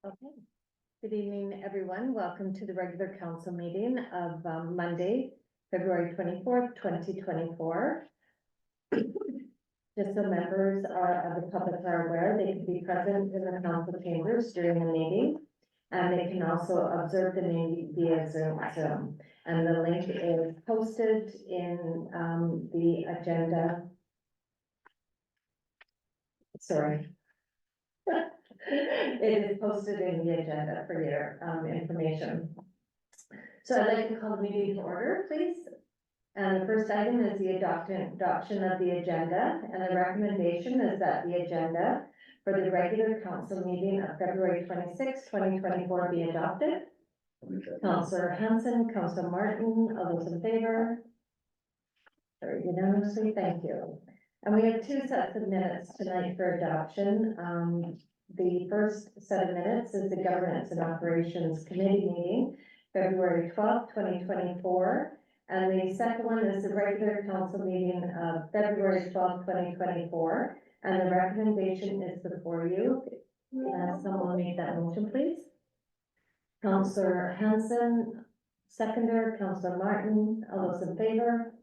Okay. Good evening, everyone. Welcome to the regular council meeting of Monday, February 24th, 2024. Just so members of the public are aware, they can be present in the council chambers during the meeting. And they can also observe the meeting via Zoom. And the link is posted in the agenda. Sorry. It is posted in the agenda for your information. So I'd like to call the meeting to order, please. And the first item is the adoption of the agenda, and the recommendation is that the agenda for the regular council meeting of February 26, 2024 be adopted. Councillor Hanson, Councillor Martin, all those in favor? Very unanimously, thank you. And we have two sets of minutes tonight for adoption. The first set of minutes is the Governance and Operations Committee meeting, February 12th, 2024. And the second one is the regular council meeting of February 12th, 2024. And the recommendation is before you. Someone make that motion, please. Councillor Hanson, seconder, Councillor Martin, all those in favor?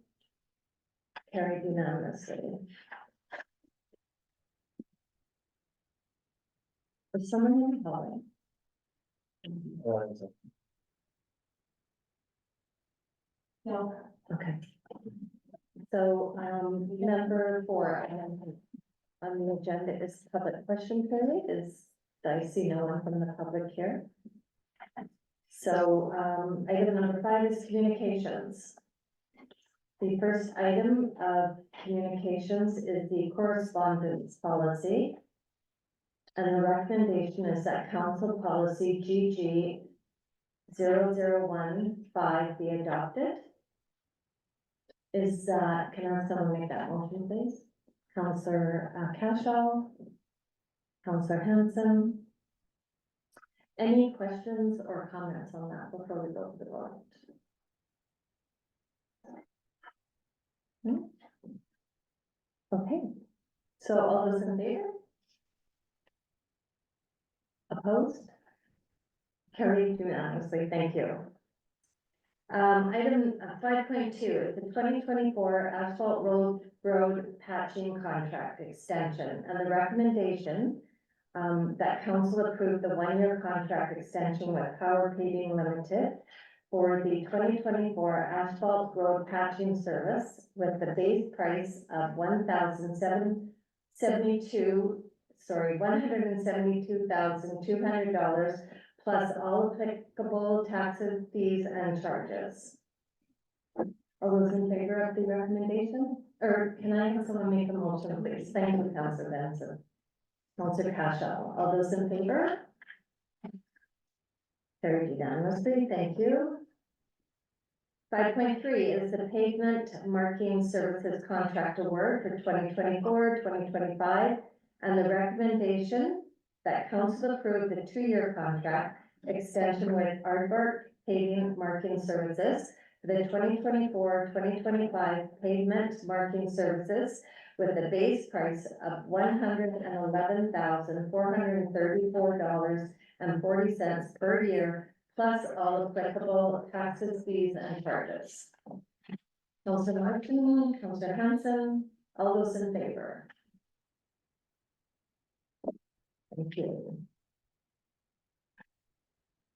Carried unanimously. Is someone in the hallway? No. Okay. So, number 4 on the agenda is public question period. I see no one from the public here. So, item number 5 is communications. The first item of communications is the correspondence policy. And the recommendation is that council policy GG 0015 be adopted. Can I have someone make that motion, please? Councillor Cashel, Councillor Hanson. Any questions or comments on that before we go to the vote? Okay, so all those in favor? Opposed? Carried unanimously, thank you. Item 5.2 is the 2024 asphalt road patching contract extension, and the recommendation that council approve the 1-year contract extension with Power Paving Limited for the 2024 asphalt road patching service with the base price of $172,200 plus all applicable taxes, fees, and charges. All those in favor of the recommendation? Or can I have someone make a motion, please? Thank you, Councillor Benson. Councillor Cashel, all those in favor? Carried unanimously, thank you. 5.3 is the pavement marking services contract award for 2024-2025, and the recommendation that council approve the 2-year contract extension with Aardvark Paving Marking Services for the 2024-2025 pavement marking services with a base price of $111,434.40 per year, plus all applicable taxes, fees, and charges. Councillor Martin, Councillor Hanson, all those in favor? Thank you.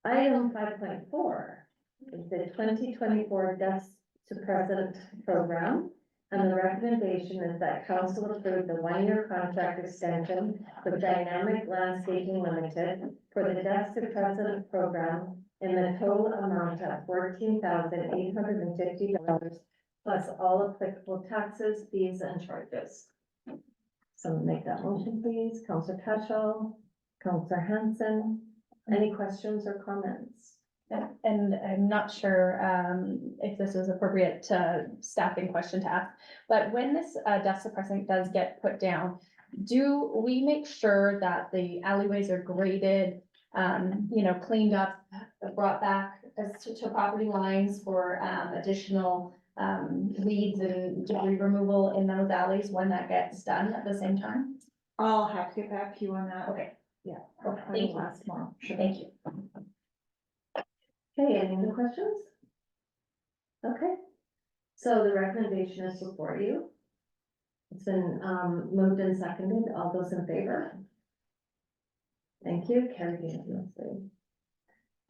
Item 5.4 is the 2024 Dust Suppressant Program, and the recommendation is that council approve the 1-year contract extension with Dynamic Landscaping Limited for the Dust Suppressant Program in the total amount of $14,850 plus all applicable taxes, fees, and charges. Someone make that motion, please. Councillor Cashel, Councillor Hanson. Any questions or comments? Yeah, and I'm not sure if this is appropriate staffing question to ask, but when this dust suppressant does get put down, do we make sure that the alleyways are graded, cleaned up, brought back to property lines for additional weeds and debris removal in those alleys when that gets done at the same time? I'll have to get back to you on that. Okay. Yeah. Thank you. Last tomorrow. Thank you. Okay, any other questions? Okay, so the recommendation is before you. It's been, moved and seconded, all those in favor? Thank you, carried unanimously.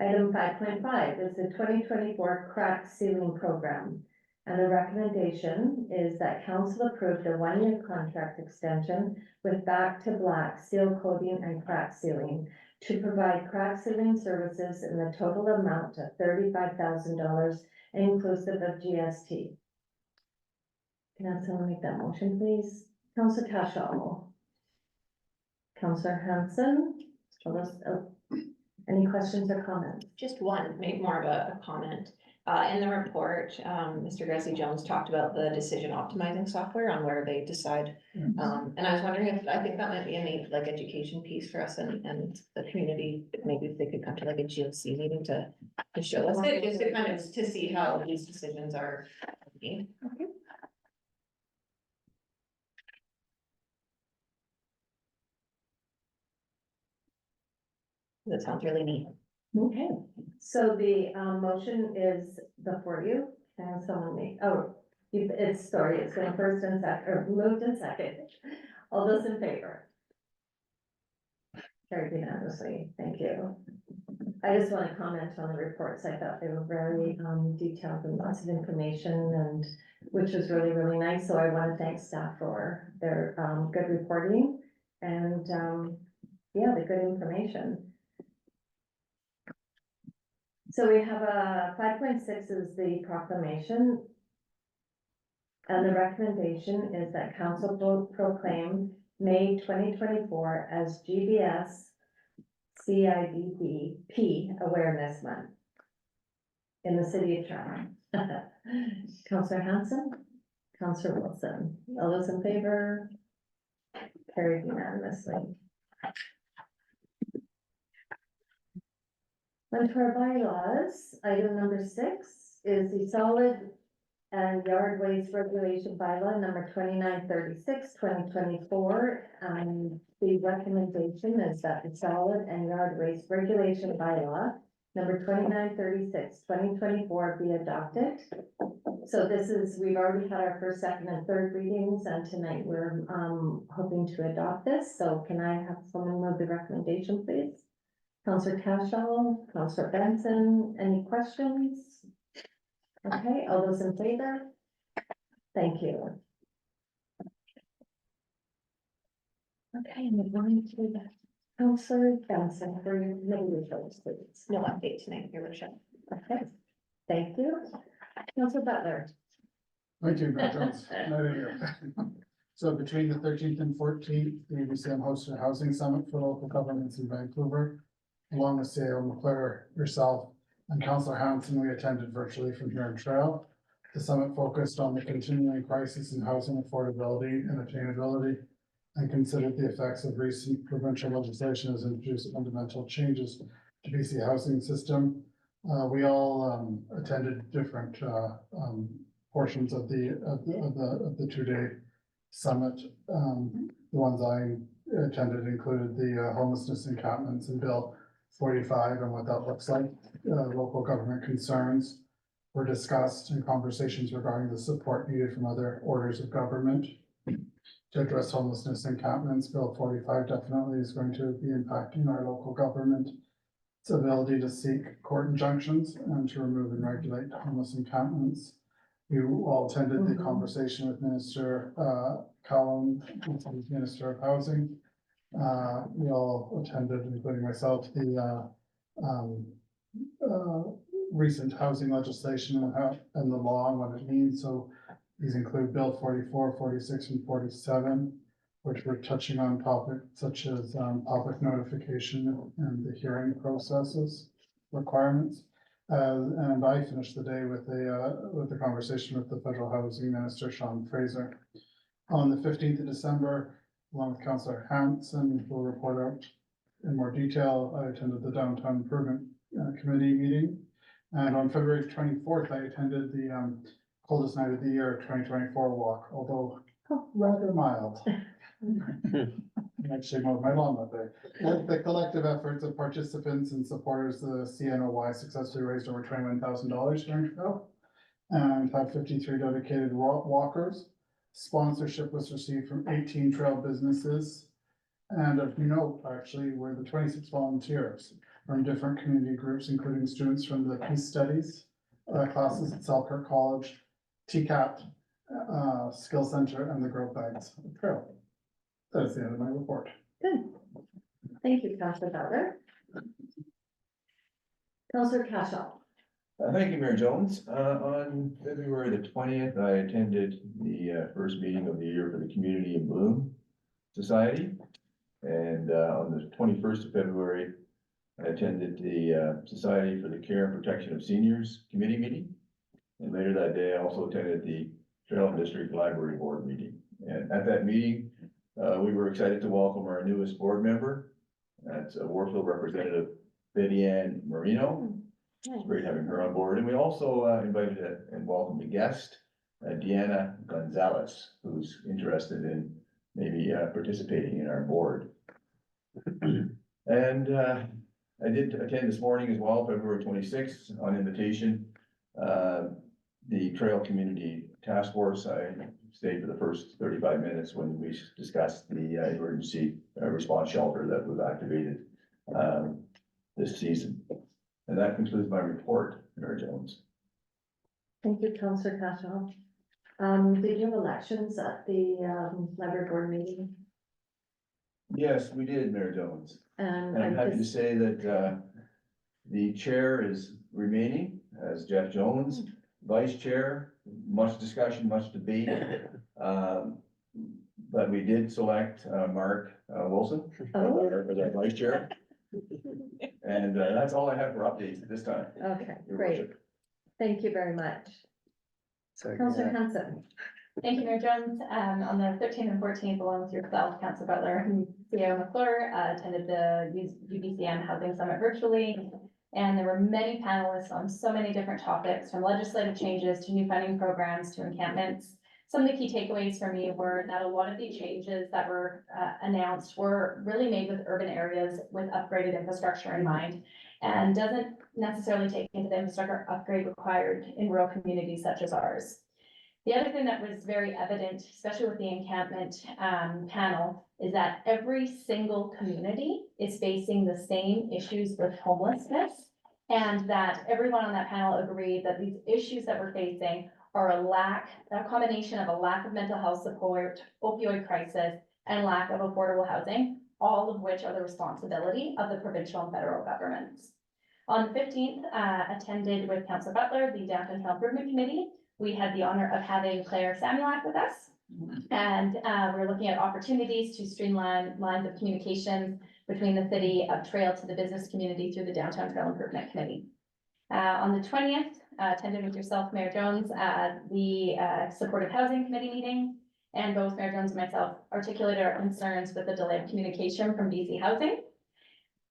Item 5.5 is the 2024 crack sealing program. And the recommendation is that council approve the 1-year contract extension with Back to Black seal coating and crack sealing to provide crack sealing services in the total amount of $35,000 inclusive of GST. Can I have someone make that motion, please? Councilor Cashel. Councilor Hanson. Any questions or comments? Just one, maybe more of a comment. In the report, Mr. Gresley Jones talked about the decision optimizing software on where they decide. And I was wondering if, I think that might be a neat, like, education piece for us and the community. Maybe if they could come to like a GLC meeting to show us it, just to kind of, to see how these decisions are made. That sounds really neat. Okay, so the motion is before you, and someone make, it's been first and second, or moved and second. All those in favor? Carried unanimously, thank you. I just want to comment on the reports, I thought they were very detailed and lots of information, and which was really, really nice, so I want to thank staff for their good reporting, and yeah, the good information. So we have 5.6 is the proclamation. And the recommendation is that council will proclaim May 2024 as GBS CIDP Awareness Month in the city of Toronto. Councilor Hanson, Councilor Wilson, all those in favor? Carried unanimously. On to our bylaws, item number 6 is the solid and yard waste regulation bylaw number 2936, 2024. The recommendation is that the solid and yard waste regulation bylaw number 2936, 2024 be adopted. So this is, we've already had our first, second, and third readings, and tonight we're hoping to adopt this. So can I have someone move the recommendation, please? Councilor Cashel, Councilor Benson, any questions? Okay, all those in favor? Thank you. Okay, and we're going to the Councilor Benson for your committee reports, please. No update tonight, your worship. Okay, thank you. Councilor Butler. Thank you, Mayor Jones. So between the 13th and 14th, the UBCM hosted a housing summit for local governments in Vancouver. Along with CEO McClure, yourself, and Councillor Hanson, we attended virtually from here in Trail. The summit focused on the continuing crisis in housing affordability and attainability, and considered the effects of recent provincial legislation as introduced fundamental changes to BC housing system. We all attended different portions of the 2-day summit. The ones I attended included the homelessness encampments and Bill 45 and what that looks like. Local government concerns were discussed in conversations regarding the support needed from other orders of government to address homelessness encampments. Bill 45 definitely is going to be impacting our local government. Its ability to seek court injunctions and to remove and regulate homeless encampments. You all attended the conversation with Minister Callum, Minister of Housing. We all attended, including myself, the recent housing legislation and the law and what it means. So these include Bill 44, 46, and 47, which were touching on topics such as public notification and the hearing processes requirements. And I finished the day with a conversation with the Federal Housing Minister, Sean Fraser. On the 15th of December, along with Councillor Hanson, who will report out in more detail, I attended the Downtown Improvement Committee meeting. And on February 24th, I attended the coldest night of the year 2024 walk, although rather mild. actually mowed my lawn that day. The collective efforts of participants and supporters of the CNOY successfully raised over $21,000 during trail. And have 53 dedicated walkers. Sponsorship was received from 18 trail businesses. And of note, actually, were the 26 volunteers from different community groups, including students from the Peace Studies classes at Selkirk College, TCAT, Skill Center, and the Growth Bags Trail. That's the end of my report. Good. Thank you, Councillor Butler. Councillor Cashel. Thank you, Mayor Jones. On February the 20th, I attended the first meeting of the year for the Community in Bloom Society. And on the 21st of February, I attended the Society for the Care and Protection of Seniors Committee meeting. And later that day, I also attended the Trail and District Library Board meeting. And at that meeting, we were excited to welcome our newest board member. That's Warfield Representative Betty Ann Marino. It's great having her on board. And we also invited and welcomed a guest, Deanna Gonzalez, who's interested in maybe participating in our board. And I did attend this morning as well, February 26th, on invitation. The Trail Community Task Force, I stayed for the first 35 minutes when we discussed the emergency response shelter that was activated this season. And that concludes my report, Mayor Jones. Thank you, Councillor Cashel. Did you have elections at the library board meeting? Yes, we did, Mayor Jones. And And I'm happy to just, say that the chair is remaining as Jeff Jones, vice chair, much discussion, much debate. But we did select Mark Wilson as our vice chair. And that's all I have for updates at this time. okay, Your great. worship. Thank you very much. Councillor Hanson. Thank you, Mayor Jones. On the 13th and 14th, along with yourself, Councillor Butler and CEO McClure, attended the UBCM Housing Summit virtually. And there were many panelists on so many different topics, from legislative changes to new funding programs to encampments. Some of the key takeaways for me were that a lot of the changes that were announced were really made with urban areas with upgraded infrastructure in mind, and doesn't necessarily take into the infrastructure upgrade required in rural communities such as ours. The other thing that was very evident, especially with the encampment panel, is that every single community is facing the same issues with homelessness, and that everyone on that panel agreed that these issues that we're facing are a combination of a lack of mental health support, opioid crisis, and lack of affordable housing, all of which are the responsibility of the provincial and federal governments. On the 15th, attended with Councillor Butler, the Downtown Trail Improvement Committee. We had the honor of having Claire Samuelak with us. And we're looking at opportunities to streamline lines of communication between the city of Trail to the business community through the Downtown Trail Improvement Committee. On the 20th, attended with yourself, Mayor Jones, the Supportive Housing Committee meeting. And both Mayor Jones and myself articulated our concerns with the delayed communication from BC Housing.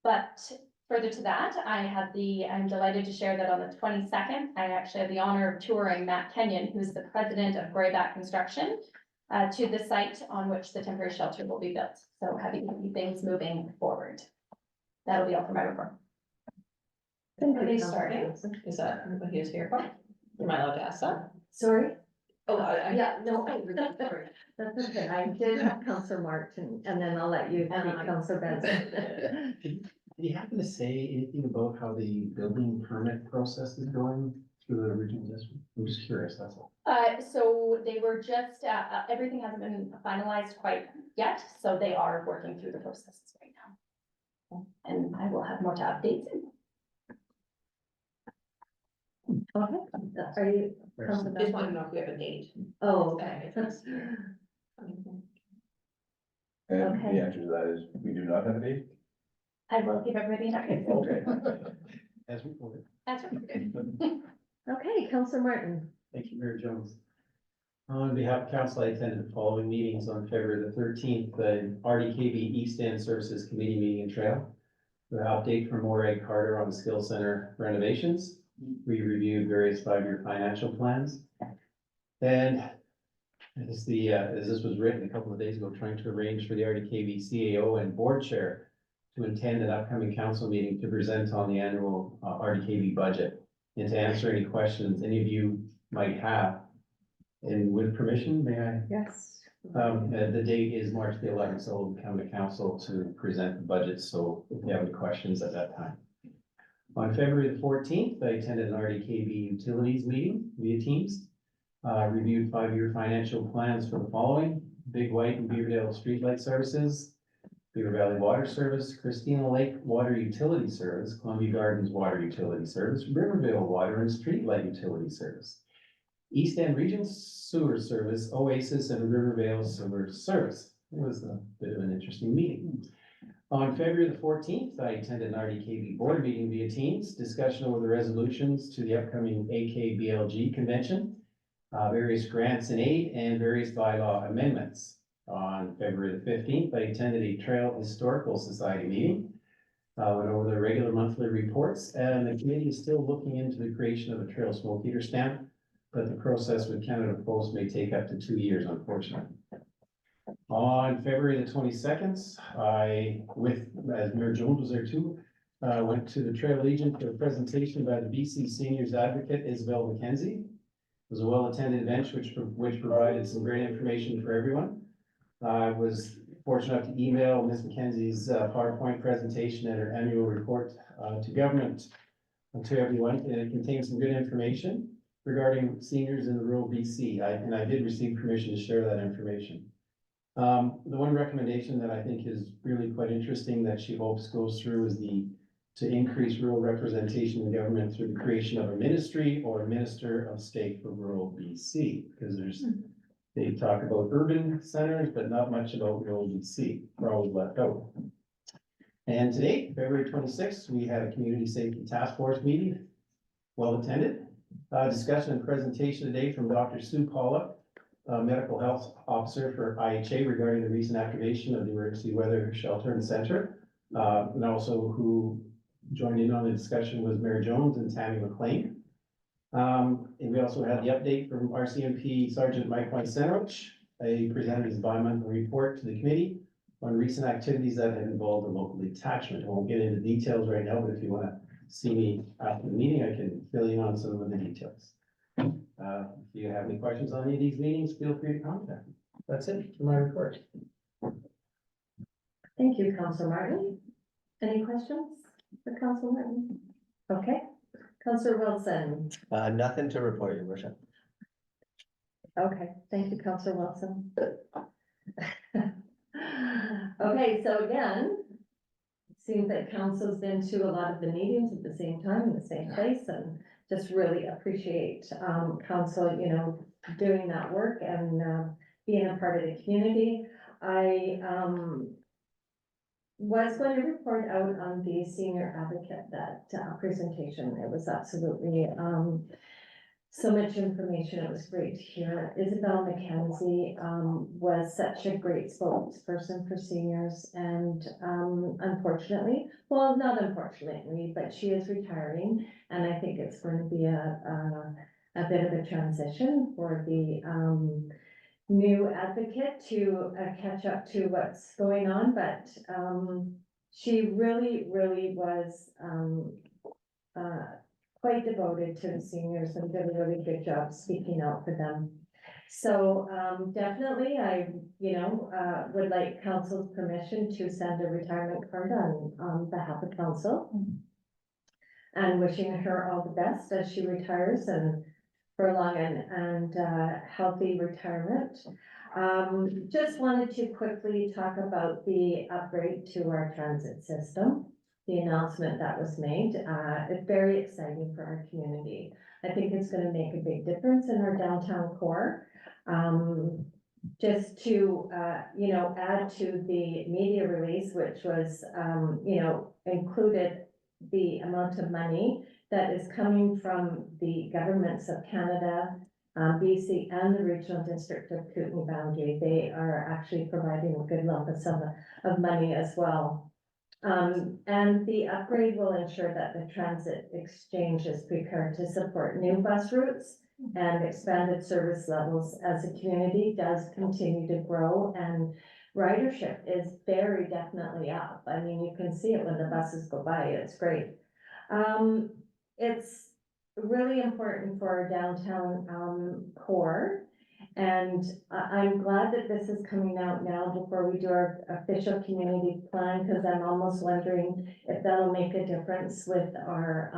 But further to that, I'm delighted to share that on the 22nd, I actually had the honor of touring Matt Kenyon, who's the president of Grayback Construction, to the site on which the temporary shelter will be built. So happy to see things moving forward. That'll be all for my report. Thank Are you, they Councillor starting? Hanson. Is that what he was here for? Am I allowed to ask that? Sorry? Oh, Yeah, no, sorry. That's okay. I did have Councillor Martin, and then I'll let you speak, Councillor Benson. Did you happen to say anything about how the building permit process is going through the regional district? I'm just curious, that's all. So they were just, everything hasn't been finalized quite yet, so they are working through the processes right now. And I will have more to update soon. Okay, are you? Councillor just want to Benson? know if we have a date. Oh, okay. And Okay. the answer to that is we do not have a date. I will give everybody an update. Okay. As reported. That's okay. Okay, Councillor Martin. Thank you, Mayor Jones. On behalf of council, I attended the following meetings on February the 13th, the RDKB East End Services Committee meeting in Trail. The update from Morag Carter on the Skill Center renovations. We reviewed various 5-year financial plans. And as this was written a couple of days ago, trying to arrange for the RDKB CAO and board chair to attend an upcoming council meeting to present on the annual RDKB budget and to answer any questions any of you might have. And with permission, may I? Yes. The date is March the 11th, so we'll come to council to present the budget, so if you have any questions at that time. On February the 14th, I attended an RDKB utilities meeting via Teams. Reviewed 5-year financial plans for the following: Big White and Beaverdale Streetlight Services, Beaver Valley Water Service, Christina Lake Water Utility Service, Columbia Gardens Water Utility Service, Rivervale Water and Streetlight Utility Service, East End Regional Sewer Service, Oasis and Rivervale Sewer Service. It was a bit of an interesting meeting. On February the 14th, I attended an RDKB board meeting via Teams, discussion over the resolutions to the upcoming AKBLG convention, various grants and aid, and various bylaw amendments. On February the 15th, I attended a Trail Historical Society meeting. Went over the regular monthly reports, and the committee is still looking into the creation of a trail smoke eater stamp, but the process with Canada Post may take up to 2 years, unfortunately. On February the 22nd, as Mayor Jones was there too, went to the Trail Legion for a presentation by the BC Seniors Advocate Isabel McKenzie. It was a well-attended event which provided some great information for everyone. I was fortunate enough to email Ms. McKenzie's PowerPoint presentation and her annual report to government to everyone, and it contains some good information regarding seniors in the rural BC. And I did receive permission to share that information. The one recommendation that I think is really quite interesting that she hopes goes through is to increase rural representation in government through the creation of a ministry or a minister of state for rural BC, because they talk about urban centers, but not much about rural BC. We're always left out. And today, February 26th, we had a community safety task force meeting, well attended. Discussion and presentation today from Dr. Sue Pollock, medical health officer for IHA, regarding the recent activation of the emergency weather shelter and center. And also who joined in on the discussion was Mayor Jones and Tammy McLean. And we also had the update from RCMP Sergeant Mike Wysenowicz. He presented his bi-monthly report to the committee on recent activities that have involved a local detachment. I won't get into details right now, but if you want to see me after the meeting, I can fill you in on some of the details. If you have any questions on any of these meetings, feel free to contact me. That's it for my report. Thank you, Councillor Martin. Any questions for Councillor Martin? Okay, Councillor Wilson. Nothing to report, your worship. Okay, thank you, Councillor Wilson. Okay, so again, it seems that council's been to a lot of the meetings at the same time in the same place, and just really appreciate council, doing that work and being a part of the community. I was going to report out on the senior advocate, that presentation. It was absolutely so much information. It was great to hear. Isabel McKenzie was such a great spokesperson for seniors, and unfortunately, well, not unfortunately, but she is retiring, and I think it's going to be a bit of a transition for the new advocate to catch up to what's going on, but she really was quite devoted to the seniors and did a really good job speaking out for them. So definitely, I would like council's permission to send a retirement card on behalf of council, and wishing her all the best as she retires and for a long and healthy retirement. Just wanted to quickly talk about the upgrade to our transit system, the announcement that was made. It's very exciting for our community. I think it's going to make a big difference in our downtown core. Just to, add to the media release, which was, included the amount of money that is coming from the governments of Canada, BC, and the regional district of Kootenay Boundary. They are actually providing a good lump of sum of money as well. And the upgrade will ensure that the transit exchange is prepared to support new bus routes and expanded service levels as the community does continue to grow and ridership is very definitely up. I mean, you can see it when the buses go by, it's great. It's really important for our downtown, core. And I'm glad that this is coming out now before we do our official community plan, because I'm almost wondering if that'll make a difference with our,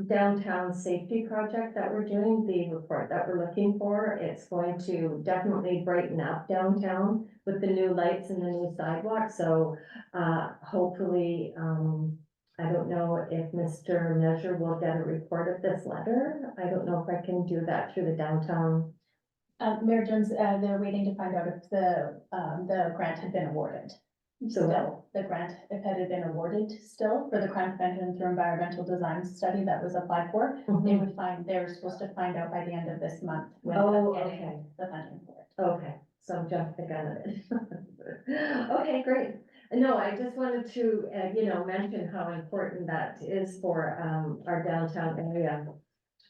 downtown safety project that we're doing, the report that we're looking for. It's going to definitely brighten up downtown with the new lights and the new sidewalk, so, hopefully, I don't know if Mr. Measure will get a report of this letter. I don't know if I can do that through the downtown. Mayor Jones, they're waiting to find out if the grant had been awarded. So what? Still, the grant, if it had been awarded still for the crime prevention through environmental design study that was applied for, they would they're supposed to find out by the end of this month when Oh, they're okay. getting the funding for it. Okay, so I'm jumping the gun a bit. Okay, great. No, I just wanted to, mention how important that is for, our downtown area.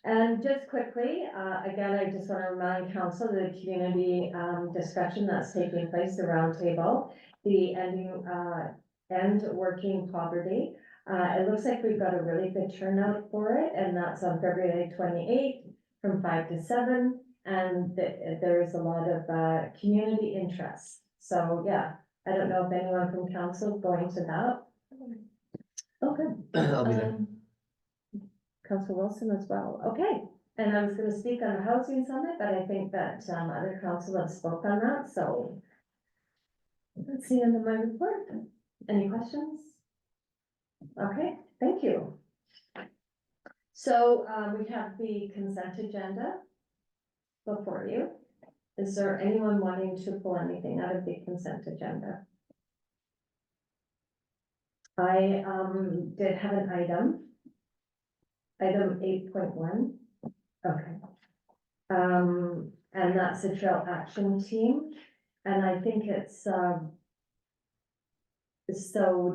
And just quickly, again, I just want to remind council of the community, discussion that's taking place, the roundtable, the end working poverty. It looks like we've got a really good turnout for it, and that's on February 28th from 5 to 7. And there is a lot of, community interest. So, yeah, I don't know if anyone from council is going to that. Okay. I'll be there. Council Wilson as well. Okay. And I was gonna speak on the housing summit, but I think that, other council have spoke on that, so. That's the end of my report. Any questions? Okay, thank you. So, we have the consent agenda before you. Is there anyone wanting to pull anything out of the consent agenda? I, did have an item 8.1. Okay. And that's the trail action team, and I think it's, so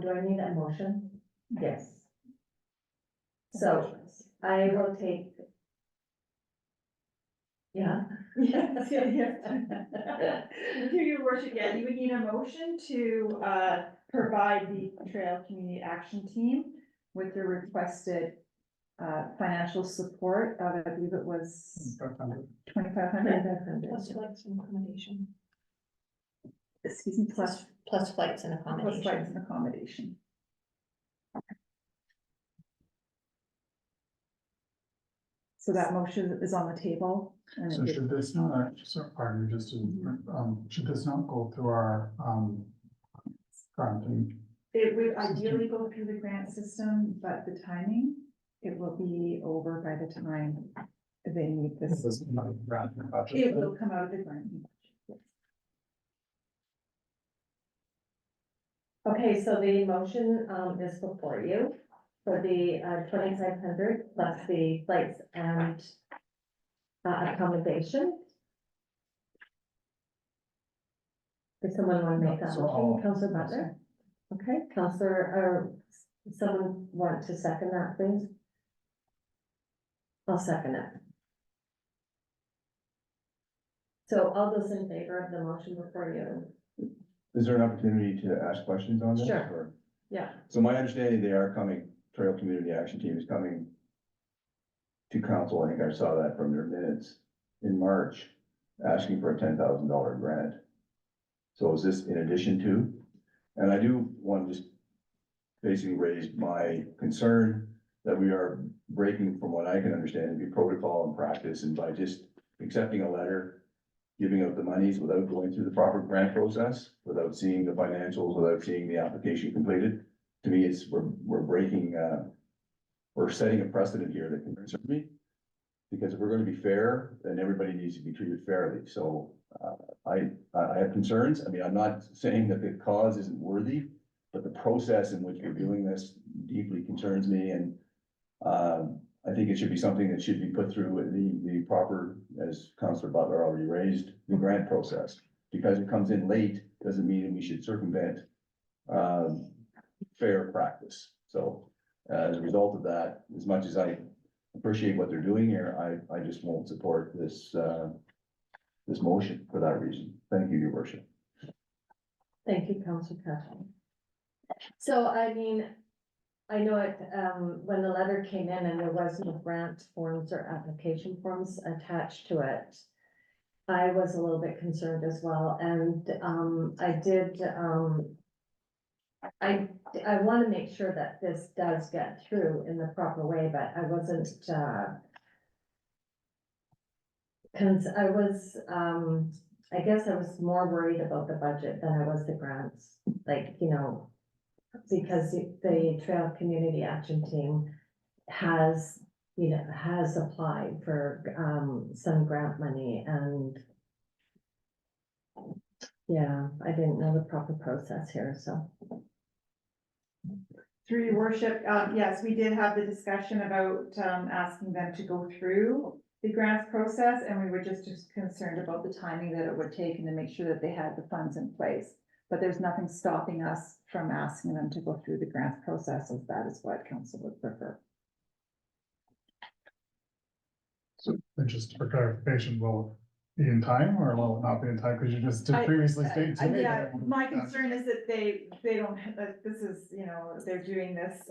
do I need a motion? Yes. So I will take. Yeah. Yes, through your worship, yeah, you would need a motion to provide the Trail Community Action Team with the requested financial support of, I believe it was 2,500. Plus flights and accommodation. Excuse me, plus Plus flights and flights accommodation. and accommodation. So that motion is on the table. And So it- should this not, pardon me, should this not go through our, granting? It would ideally go through the grant system, but the timing, it will be over by the time they need this. This is not a granting budget. It will come out of the grant. Okay, so the motion, is before you for the, 2,500 plus the flights and, accommodation. Does someone want to make that So motion? I'll- Councillor Butler? Okay, Councillor, or someone want to second that, please? I'll second it. So all those in favor of the motion before you? Is there an opportunity to ask questions on this? Sure. Or- Yeah. So my understanding, they are coming, Trail Community Action Team is coming to council, I think I saw that from their minutes, in March, asking for a $10,000 grant. So is this in addition to? And I do want to just basically raise my concern that we are breaking from what I can understand to be protocol and practice, and by just accepting a letter, giving out the monies without going through the proper grant process, without seeing the financials, without seeing the application completed. To me, it's, we're breaking, we're setting a precedent here that concerns me. Because if we're gonna be fair, then everybody needs to be treated fairly. So, I have concerns. I mean, I'm not saying that the cause isn't worthy, but the process in which we're doing this deeply concerns me, and I think it should be something that should be put through the proper, as Councillor Butler already raised, the grant process. Because it comes in late, doesn't mean we should circumvent fair practice. So as a result of that, as much as I appreciate what they're doing here, I just won't support this, this motion for that reason. Thank you, your worship. Thank you, Councillor Cassidy. So, I mean, I know it, when the letter came in and there was no grant forms or application forms attached to it, I was a little bit concerned as well, and, I did, I want to make sure that this does get through in the proper way, but I wasn't, I was, I guess I was more worried about the budget than I was the grants, like, you know, because the Trail Community Action Team has, you know, has applied for, some grant money and yeah, I didn't know the proper process here, so. Through your worship, yes, we did have the discussion about, asking them to go through the grants process, and we were just concerned about the timing that it would take and to make sure that they had the funds in place. But there's nothing stopping us from asking them to go through the grants process, if that is what council would prefer. So, and just for clarification, will it be in time or will it not be in time? Because you just did previously stated to me. Yeah, that it would my be done. concern is that they don't, this is, you know, they're doing this,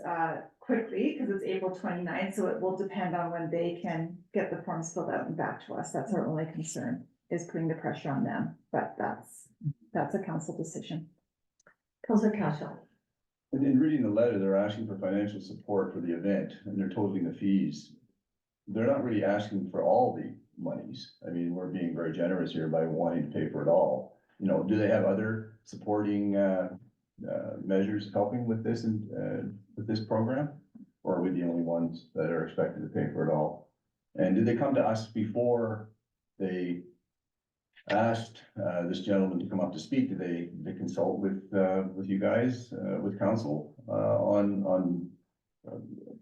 quickly, because it's April 29th, so it will depend on when they can get the forms filled out and back to us. That's our only concern, is putting the pressure on them, but that's a council decision. Councillor Cashel. And in reading the letter, they're asking for financial support for the event and they're totaling the fees. They're not really asking for all the monies. I mean, we're being very generous here by wanting to pay for it all. You know, do they have other supporting, measures helping with this and, with this program? Or are we the only ones that are expected to pay for it all? And did they come to us before they asked, this gentleman to come up to speak? Did they consult with you guys, with council, on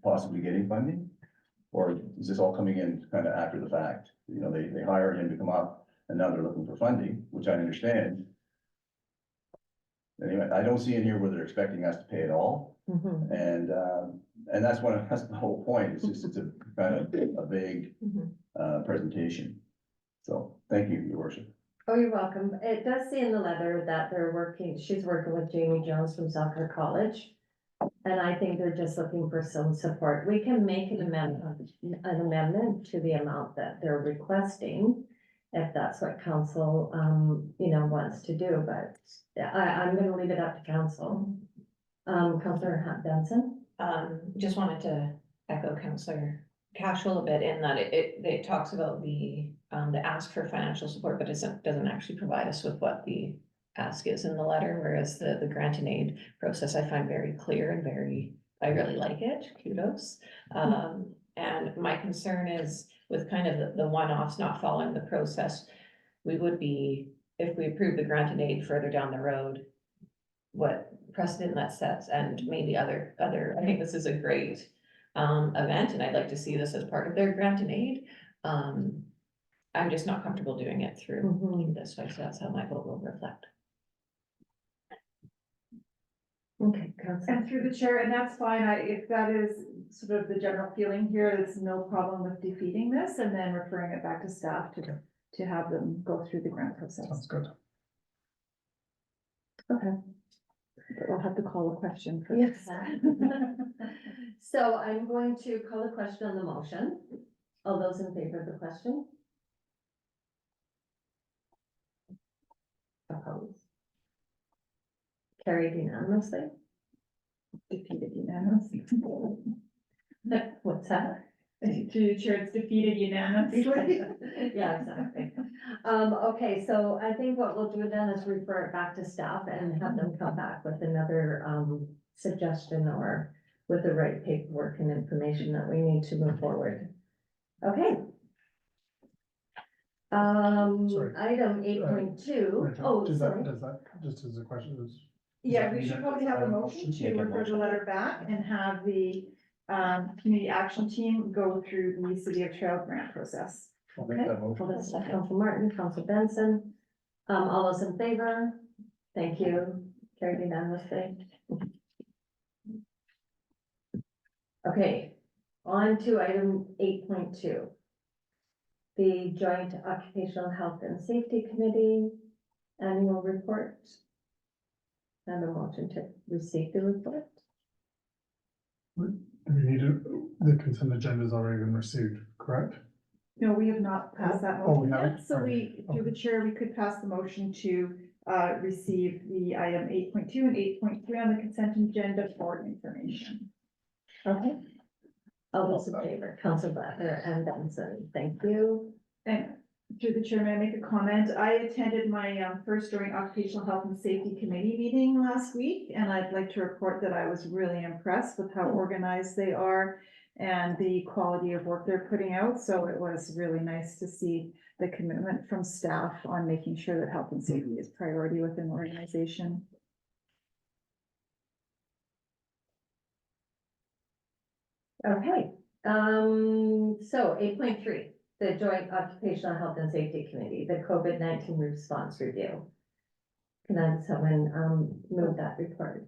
possibly getting funding? Or is this all coming in kind of after the fact? You know, they hired him to come up and now they're looking for funding, which I understand. Anyway, I don't see in here where they're expecting us to pay it all. Mhm. And that's that's the whole point. It's just, it's a kind of a vague, presentation. So thank you, your worship. Oh, you're welcome. It does say in the letter that she's working with Jamie Jones from Selkirk College. And I think they're just looking for some support. We can make an amendment to the amount that they're requesting, if that's what council, you know, wants to do, but I'm gonna leave it up to council. Councillor Benson? Just wanted to echo Councillor Cashel a bit in that it talks about the ask for financial support, but doesn't actually provide us with what the ask is in the letter, whereas the grant and aid process I find very clear and I really like it, kudos. And my concern is with kind of the one-offs not following the process, we would be, if we approve the grant and aid further down the road, what precedent that sets, and maybe other, I think this is a great event, and I'd like to see this as part of their grant and aid. I'm just not comfortable doing it through this way, so that's how my vote will reflect. Okay, councillor. And through the chair, and that's fine, if that is sort of the general feeling here, there's no problem with defeating this and then referring it back to staff to have them go through the grant process. Sounds good. Okay. But we'll have to call a question for Yes. this. So I'm going to call a question on the motion. All those in favor of the question? Opposed? Carried unanimously. Defeated unanimously. What's that? Through the chair, it's defeated unanimously. Yeah, exactly. Okay, so I think what we'll do then is refer it back to staff and have them come back with another, suggestion or with the right paperwork and information that we need to move forward. Okay. Sorry. Item 8.2. Oh, sorry. Does that, just as a question, Yeah, we should probably have a motion to refer the letter back and have the community action team go through the City of Trail grant process. I'll make that motion. Hold on a second. Council Martin, Council Benson, all those in favor? Thank you. Carried unanimously. Okay, on to item 8.2. The Joint Occupational Health and Safety Committee Annual Report. And a motion to receive the report. Do we need the consent agenda has already been received, correct? No, we have not passed that Oh, we motion haven't? yet, so we, through the chair, we could pass the motion to receive the item 8.2 and 8.3 on the consent agenda for information. Okay. All those in favor, Council Butler and Benson, thank you. And through the chair, may I make a comment? I attended my first joint occupational health and safety committee meeting last week, and I'd like to report that I was really impressed with how organized they are and the quality of work they're putting out. So it was really nice to see the commitment from staff on making sure that health and safety is priority within the organization. Okay, so 8.3, the Joint Occupational Health and Safety Committee, the COVID-19 response review. Can I have someone move that report?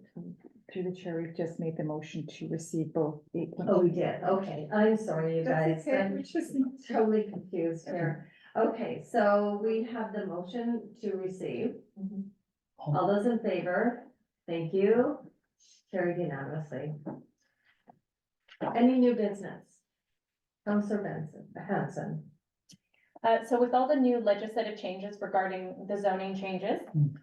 Through the chair, we've just made the motion to receive both 8.2. Oh, we did, okay, I'm sorry, you guys, That's okay, I'm we're just- totally confused here. Okay, so we have the motion to receive. All those in favor, thank you, carried unanimously. Any new business? Councillor Hanson. So with all the new legislative changes regarding the zoning changes,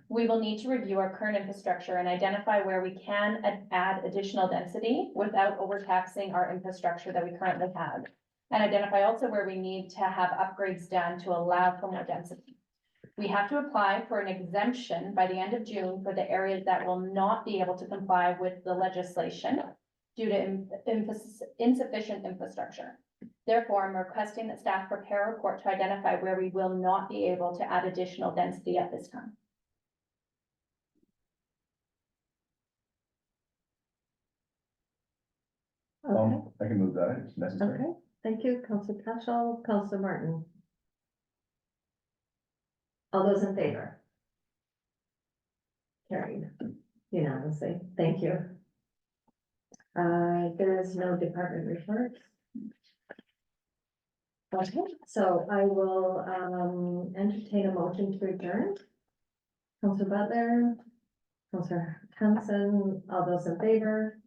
we will need to review our current infrastructure and identify where we can add additional density without overtaxing our infrastructure that we currently have. And identify also where we need to have upgrades done to allow for more density. We have to apply for an exemption by the end of June for the areas that will not be able to comply with the legislation due to insufficient infrastructure. Therefore, I'm requesting that staff prepare a report to identify where we will not be able to add additional density at this time. Okay, I can move that if necessary. okay, thank you, Councillor Cashel, Councillor Martin. All those in favor? Carried unanimously, thank you. There is no department report. Okay, so I will entertain a motion to adjourn. Councillor Butler, Councillor Hanson, all those in favor?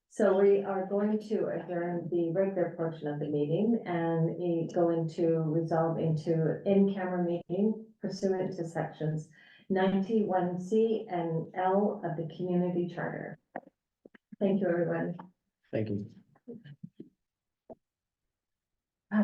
So we are going to adjourn the regular portion of the meeting and go into resolve into in-camera meeting pursuant to sections 91C and L of the community charter. Thank you, everyone. Thank you. I